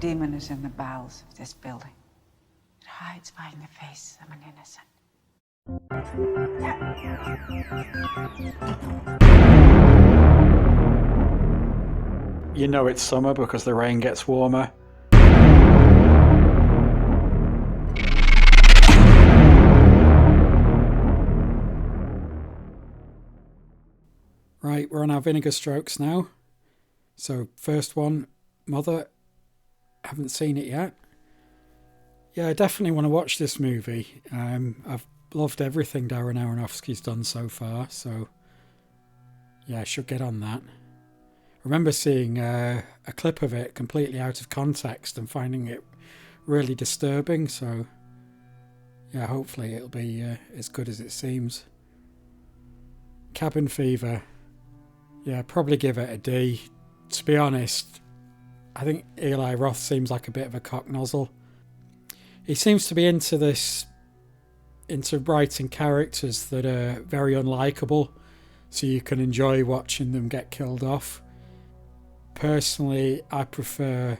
demon is in the bowels of this building. It hides behind the face of an innocent. You know it's summer because the rain gets warmer. Right, we're on our vinegar strokes now. So first one, Mother. Haven't seen it yet. Yeah, I definitely want to watch this movie. I've loved everything Darren Aronofsky's done so far, so yeah, I should get on that. I remember seeing a clip of it completely out of context and finding it really disturbing, so yeah, hopefully it'll be as good as it seems. Cabin Fever. Yeah, probably give it a D. To be honest, I think Eli Roth seems like a bit of a cocknozzle. He seems to be into writing characters that are very unlikable, so you can enjoy watching them get killed off. Personally, I prefer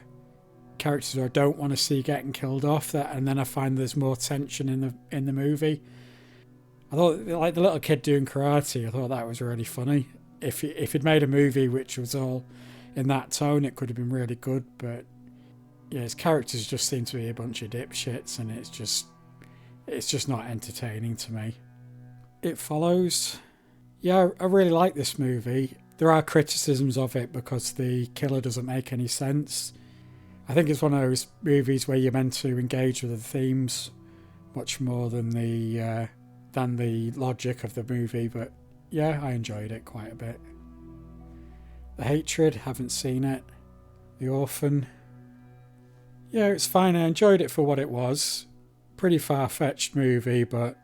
characters who I don't want to see getting killed off, and then I find there's more tension in the movie. I thought, like the little kid doing karate, I thought that was really funny. If he'd made a movie which was all in that tone, it could have been really good, but yeah, his characters just seem to be a bunch of dipshits, and it's just not entertaining to me. It Follows. Yeah, I really like this movie. There are criticisms of it because the killer doesn't make any sense. I think it's one of those movies where you're meant to engage with the themes much more than the logic of the movie, but yeah, I enjoyed it quite a bit. The Hatred, haven't seen it. The Orphan. Yeah, it's fine. I enjoyed it for what it was. Pretty far-fetched movie, but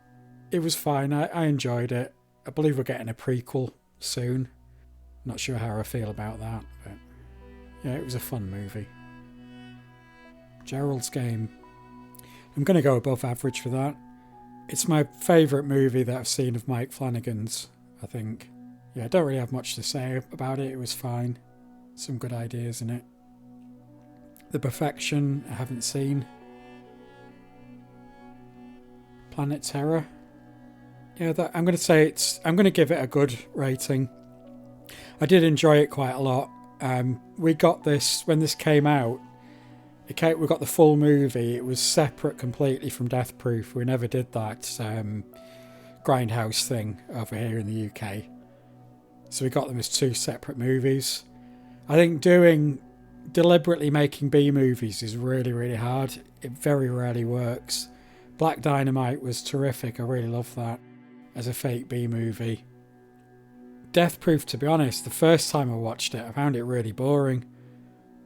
it was fine. I enjoyed it. I believe we're getting a prequel soon. Not sure how I feel about that, but yeah, it was a fun movie. Gerald's Game. I'm going to go above average for that. It's my favourite movie that I've seen of Mike Flanagan's, I think. Yeah, I don't really have much to say about it. It was fine. Some good ideas in it. The Perfection, I haven't seen. Planet Terror. Yeah, I'm going to give it a good rating. I did enjoy it quite a lot. We got this, when this came out, we got the full movie. It was separate completely from Death Proof. We never did that Grindhouse thing over here in the UK. So we got them as two separate movies. I think deliberately making B movies is really, really hard. It very rarely works. Black Dynamite was terrific. I really love that as a fake B movie. Death Proof, to be honest, the first time I watched it, I found it really boring.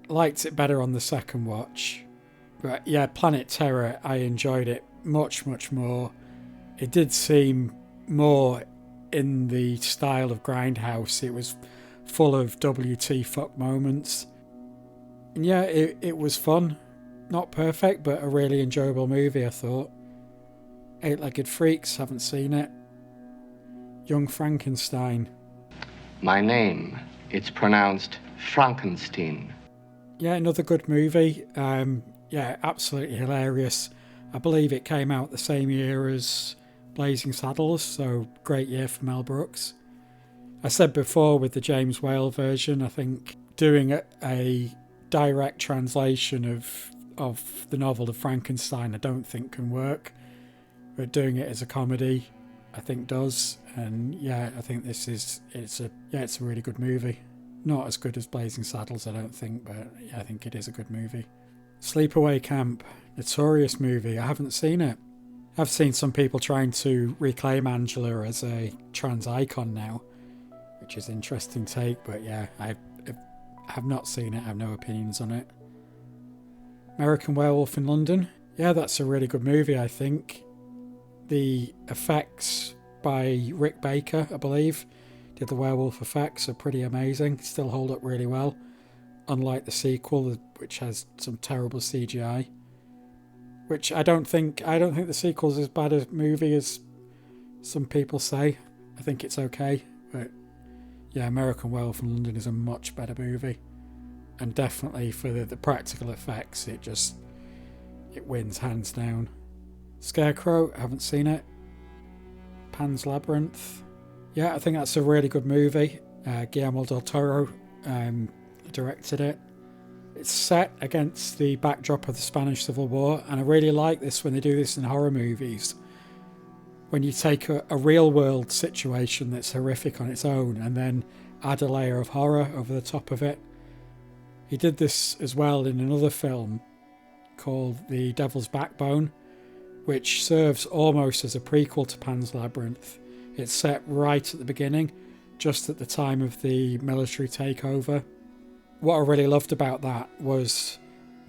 I liked it better on the second watch. But yeah, Planet Terror, I enjoyed it much, much more. It did seem more in the style of Grindhouse. It was full of WT fuck moments. And yeah, it was fun. Not perfect, but a really enjoyable movie, I thought. Eight-Legged Freaks, haven't seen it. Young Frankenstein. My name, it's pronounced Frankenstein. Yeah, another good movie. Yeah, absolutely hilarious. I believe it came out the same year as Blazing Saddles, so great year for Mel Brooks. I said before with the James Whale version, I think doing a direct translation of the novel of Frankenstein I don't think can work, but doing it as a comedy I think does. And yeah, I think it's a really good movie. Not as good as Blazing Saddles, I don't think, but yeah, I think it is a good movie. Sleepaway Camp, notorious movie. I haven't seen it. I've seen some people trying to reclaim Angela as a trans icon now, which is an interesting take, but yeah, I have not seen it. I have no opinions on it. American Werewolf in London. Yeah, that's a really good movie, I think. The effects by Rick Baker, I believe, did the werewolf effects, are pretty amazing. Still hold up really well, unlike the sequel, which has some terrible CGI. Which I don't think the sequel's as bad a movie as some people say. I think it's okay, but yeah, American Werewolf in London is a much better movie. and definitely for the practical effects, it wins hands down. Scarecrow, haven't seen it. Pan's Labyrinth, yeah, I think that's a really good movie. Guillermo del Toro directed it. It's set against the backdrop of the Spanish Civil War, and I really like this when they do this in horror movies. When you take a real world situation that's horrific on its own and then add a layer of horror over the top of it. He did this as well in another film called The Devil's Backbone, which serves almost as a prequel to Pan's Labyrinth. It's set right at the beginning, just at the time of the military takeover. What I really loved about that was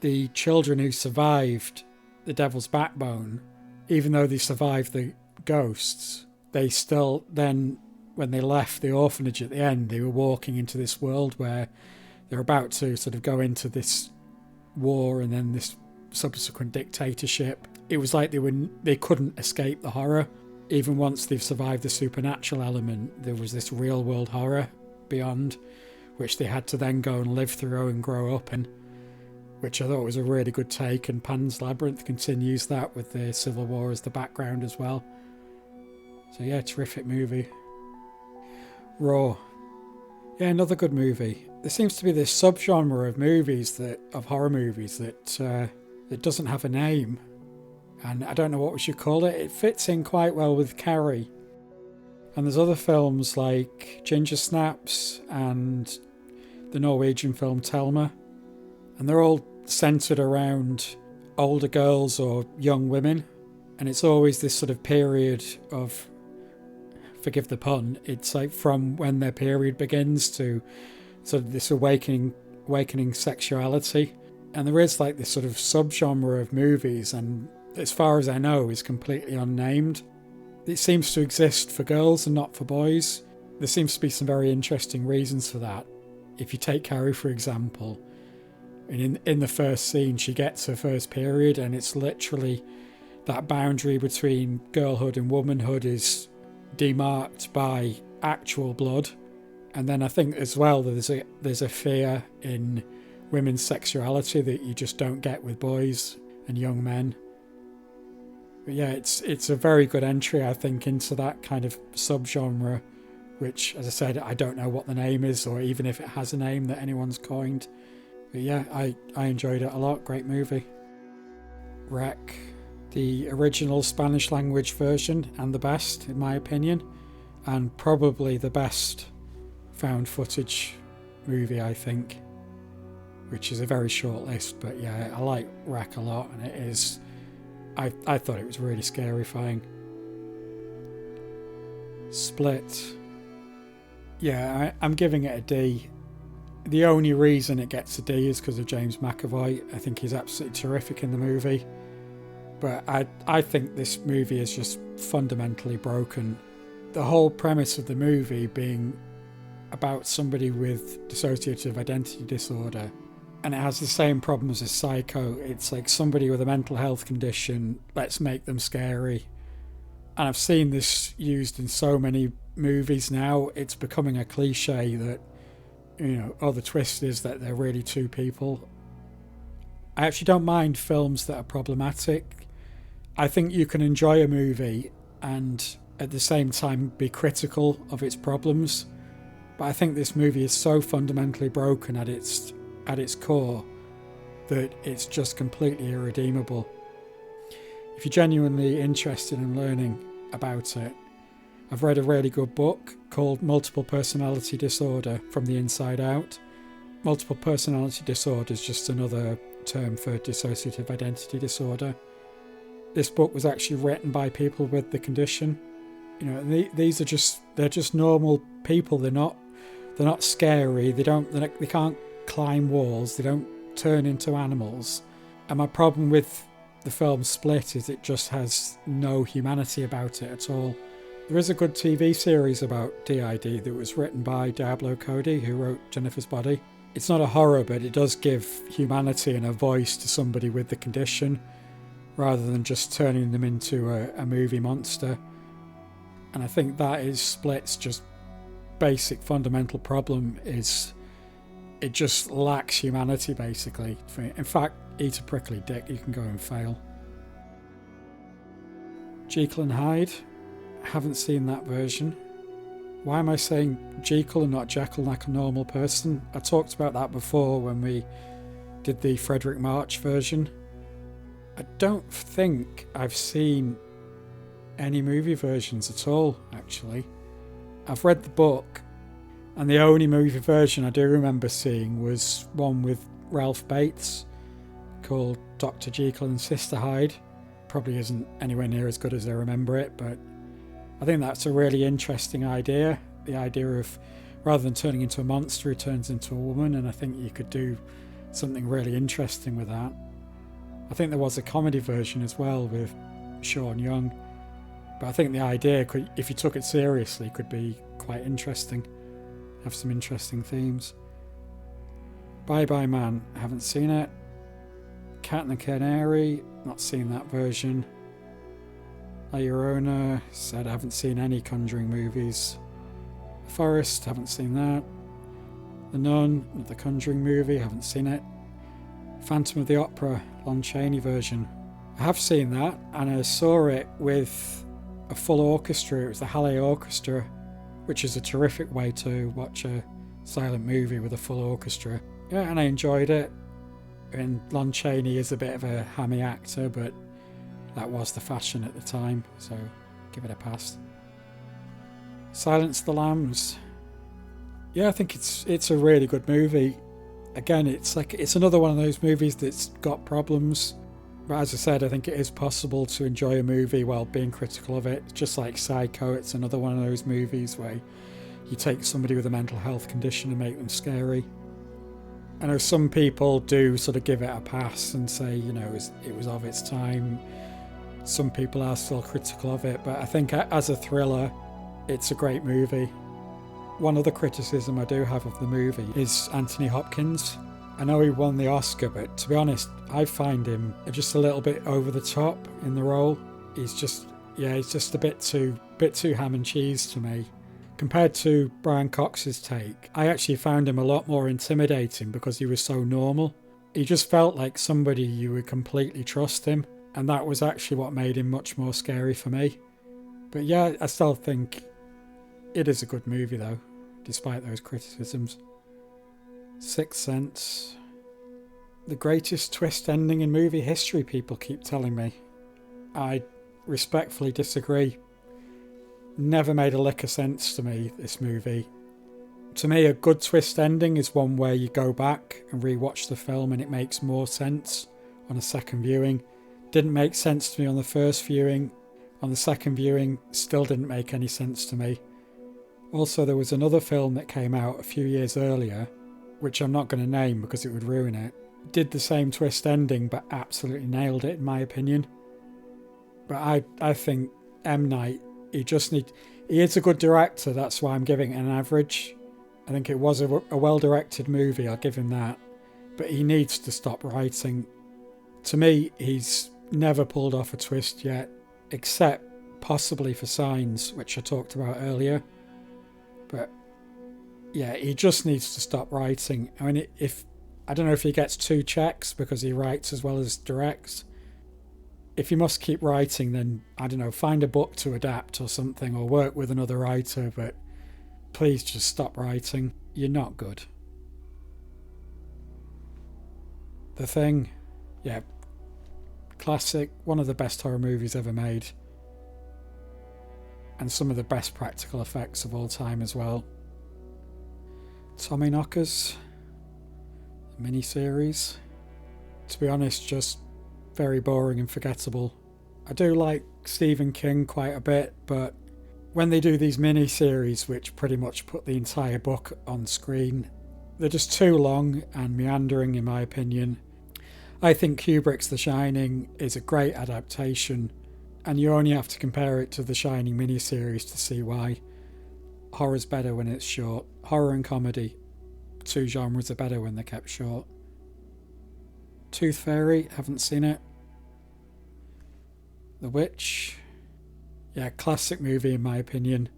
the children who survived the Devil's Backbone, even though they survived the ghosts, they still then, when they left the orphanage at the end, they were walking into this world where they're about to sort of go into this war and then this subsequent dictatorship. It was like they couldn't escape the horror. Even once they've survived the supernatural element, there was this real world horror beyond, which they had to then go and live through and grow up in, which I thought was a really good take. And Pan's Labyrinth continues that with the Civil War as the background as well. So yeah, terrific movie. Raw. Yeah, another good movie. There seems to be this subgenre of horror movies that doesn't have a name, and I don't know what we should call it. It fits in quite well with Carrie. And there's other films like Ginger Snaps and the Norwegian film Thelma, and they're all centred around older girls or young women, and it's always this sort of period of, forgive the pun, it's like from when their period begins to sort of this awakening sexuality. And there is like this sort of subgenre of movies, and as far as I know is completely unnamed. It seems to exist for girls and not for boys. There seems to be some very interesting reasons for that. If you take Carrie, for example, and in the first scene she gets her first period, and it's literally that boundary between girlhood and womanhood is demarked by actual blood. And then I think as well there's a fear in women's sexuality that you just don't get with boys and young men. But yeah, it's a very good entry, I think, into that kind of subgenre, which, as I said, I don't know what the name is, or even if it has a name that anyone's coined. But yeah, I enjoyed it a lot. Great movie. Wreck, the original Spanish language version, and the best, in my opinion, and probably the best found footage movie, I think, which is a very short list. But yeah, I like Wreck a lot, and it is, I thought it was really scarifying. Split, yeah, I'm giving it a D. The only reason it gets a D is because of James McAvoy. I think he's absolutely terrific in the movie. But I think this movie is just fundamentally broken. The whole premise of the movie being about somebody with dissociative identity disorder, and it has the same problems as Psycho. It's like somebody with a mental health condition, let's make them scary. And I've seen this used in so many movies now, it's becoming a cliche that, the twist is that they're really two people. I actually don't mind films that are problematic. I think you can enjoy a movie and at the same time be critical of its problems. But I think this movie is so fundamentally broken at its core that it's just completely irredeemable. If you're genuinely interested in learning about it, I've read a really good book called Multiple Personality Disorder from the Inside Out. Multiple personality disorder is just another term for dissociative identity disorder. This book was actually written by people with the condition. These are they're just normal people. They're not scary. They can't climb walls. They don't turn into animals. And my problem with the film Split is it just has no humanity about it at all. There is a good TV series about DID that was written by Diablo Cody, who wrote Jennifer's Body. It's not a horror, but it does give humanity and a voice to somebody with the condition, rather than just turning them into a movie monster. And I think that is Split's just basic fundamental problem, is it just lacks humanity, basically. In fact, eat a prickly dick, you can go and fail. Jekyll and Hyde, haven't seen that version. Why am I saying Jekyll and not Jekyll like a normal person? I talked about that before when we did the Frederick March version. I don't think I've seen any movie versions at all, actually. I've read the book, and the only movie version I do remember seeing was one with Ralph Bates called Dr. Jekyll and Sister Hyde. Probably isn't anywhere near as good as I remember it, but I think that's a really interesting idea. The idea of, rather than turning into a monster, he turns into a woman, and I think you could do something really interesting with that. I think there was a comedy version as well with Sean Young, but I think the idea could, if you took it seriously, could be quite interesting. Have some interesting themes. Bye Bye Man, haven't seen it. Cat and the Canary, not seen that version. Llorona, said I haven't seen any Conjuring movies. The Forest, haven't seen that. The Nun, the Conjuring movie, haven't seen it. Phantom of the Opera, Lon Chaney version. I have seen that, and I saw it with a full orchestra. It was the Halle Orchestra, which is a terrific way to watch a silent movie with a full orchestra. Yeah, and I enjoyed it. And Lon Chaney is a bit of a hammy actor, but that was the fashion at the time, so give it a pass. Silence of the Lambs. Yeah, I think it's a really good movie. Again, it's another one of those movies that's got problems, but as I said, I think it is possible to enjoy a movie while being critical of it. Just like Psycho, it's another one of those movies where you take somebody with a mental health condition and make them scary. I know some people do sort of give it a pass and say, it was of its time. Some people are still critical of it, but I think as a thriller, it's a great movie. One other criticism I do have of the movie is Anthony Hopkins. I know he won the Oscar, but to be honest, I find him just a little bit over the top in the role. He's just a bit too ham and cheese to me. Compared to Brian Cox's take, I actually found him a lot more intimidating because he was so normal. He just felt like somebody you would completely trust him, and that was actually what made him much more scary for me. But yeah, I still think it is a good movie though, despite those criticisms. Sixth Sense. The greatest twist ending in movie history, people keep telling me. I respectfully disagree. Never made a lick of sense to me, this movie. To me, a good twist ending is one where you go back and rewatch the film and it makes more sense on a second viewing. Didn't make sense to me on the first viewing. On the second viewing, still didn't make any sense to me. Also, there was another film that came out a few years earlier, which I'm not going to name because it would ruin it. Did the same twist ending, but absolutely nailed it in my opinion. But I think M. Night, he is a good director, that's why I'm giving it an average. I think it was a well-directed movie, I'll give him that. But he needs to stop writing. To me, he's never pulled off a twist yet, except possibly for Signs, which I talked about earlier. But yeah, he just needs to stop writing. I mean, I don't know if he gets 2 checks because he writes as well as directs. If you must keep writing, then, I don't know, find a book to adapt or something, or work with another writer, but please just stop writing. You're not good. The Thing. Yeah. Classic. One of the best horror movies ever made. And some of the best practical effects of all time as well. Tommyknockers. Miniseries. To be honest, just very boring and forgettable. I do like Stephen King quite a bit, but when they do these mini-series which pretty much put the entire book on screen, they're just too long and meandering in my opinion. I think Kubrick's The Shining is a great adaptation, and you only have to compare it to The Shining mini-series to see why. Horror's better when it's short. Horror and comedy, 2 genres are better when they're kept short. Tooth Fairy, haven't seen it. The Witch, yeah, classic movie in my opinion.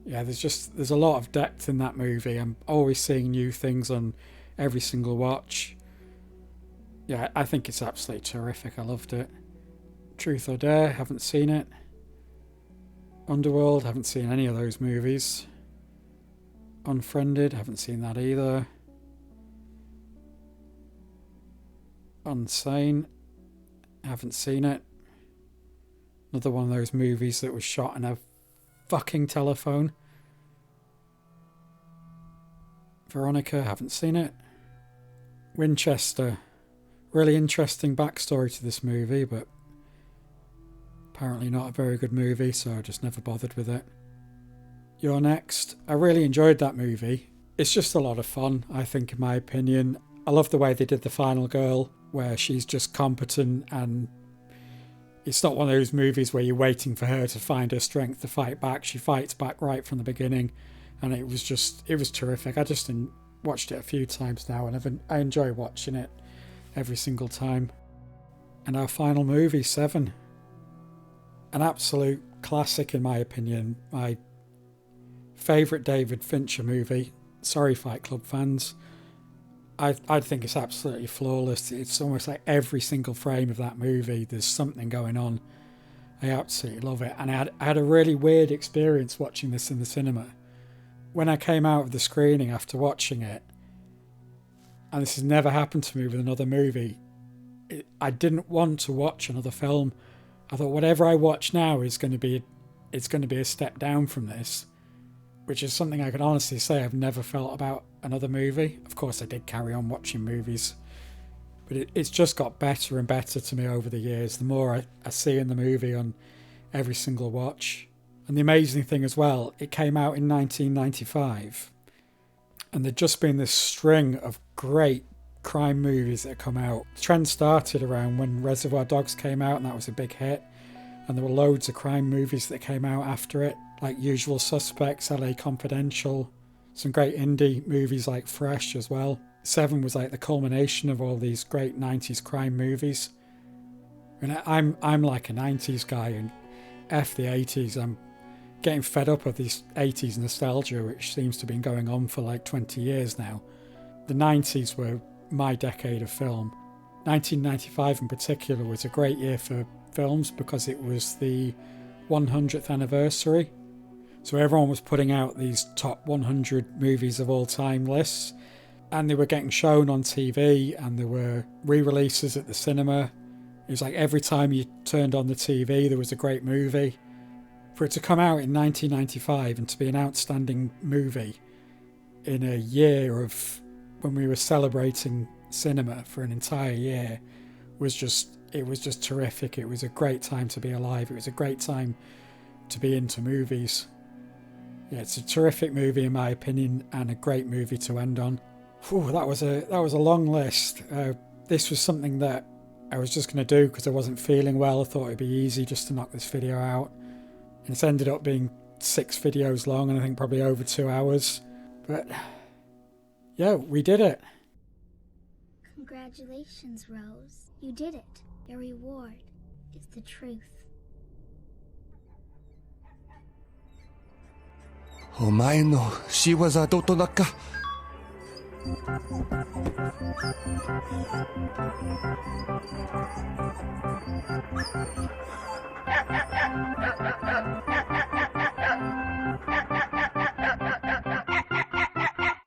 Yeah, there's a lot of depth in that movie. I'm always seeing new things on every single watch. Yeah, I think it's absolutely terrific. I loved it. Truth or Dare, haven't seen it. Underworld, haven't seen any of those movies. Unfriended, haven't seen that either. Unsane, haven't seen it. Another one of those movies that was shot in a fucking telephone. Veronica, haven't seen it. Winchester, really interesting backstory to this movie, but apparently not a very good movie, so I just never bothered with it. You're Next, I really enjoyed that movie. It's just a lot of fun, I think, in my opinion. I love the way they did the final girl, where she's just competent, and it's not one of those movies where you're waiting for her to find her strength to fight back. She fights back right from the beginning, and it was terrific. I just watched it a few times now, and I enjoy watching it every single time. And our final movie, Seven. An absolute classic in my opinion. My favourite David Fincher movie. Sorry, Fight Club fans. I think it's absolutely flawless. It's almost like every single frame of that movie there's something going on. I absolutely love it. And I had a really weird experience watching this in the cinema. When I came out of the screening after watching it, and this has never happened to me with another movie, I didn't want to watch another film. I thought whatever I watch now is going to be a step down from this, which is something I can honestly say I've never felt about another movie. Of course, I did carry on watching movies, but it's just got better and better to me over the years, the more I see in the movie on every single watch. And the amazing thing as well, it came out in 1995, and there'd just been this string of great crime movies that had come out. The trend started around when Reservoir Dogs came out, and that was a big hit, and there were loads of crime movies that came out after it, like Usual Suspects, LA Confidential, some great indie movies like Fresh as well. Seven was like the culmination of all these great 90s crime movies. And I'm like a 90s guy, and F the 80s. I'm getting fed up of this 80s nostalgia, which seems to have been going on for like 20 years now. The 90s were my decade of film. 1995 in particular was a great year for films because it was the 100th anniversary. So everyone was putting out these top 100 movies of all time lists, and they were getting shown on TV, and there were re-releases at the cinema. It was like every time you turned on the TV there was a great movie. For it to come out in 1995 and to be an outstanding movie in a year of when we were celebrating cinema for an entire year was just terrific. It was a great time to be alive. It was a great time to be into movies. Yeah, it's a terrific movie in my opinion, and a great movie to end on. Whew, that was a long list. This was something that I was just going to do because I wasn't feeling well. I thought it'd be easy just to knock this video out. And it's ended up being 6 videos long, and I think probably over 2 hours. But yeah, we did it. Congratulations, Rose. You did it. Your reward is the truth. お前の仕業どとなか。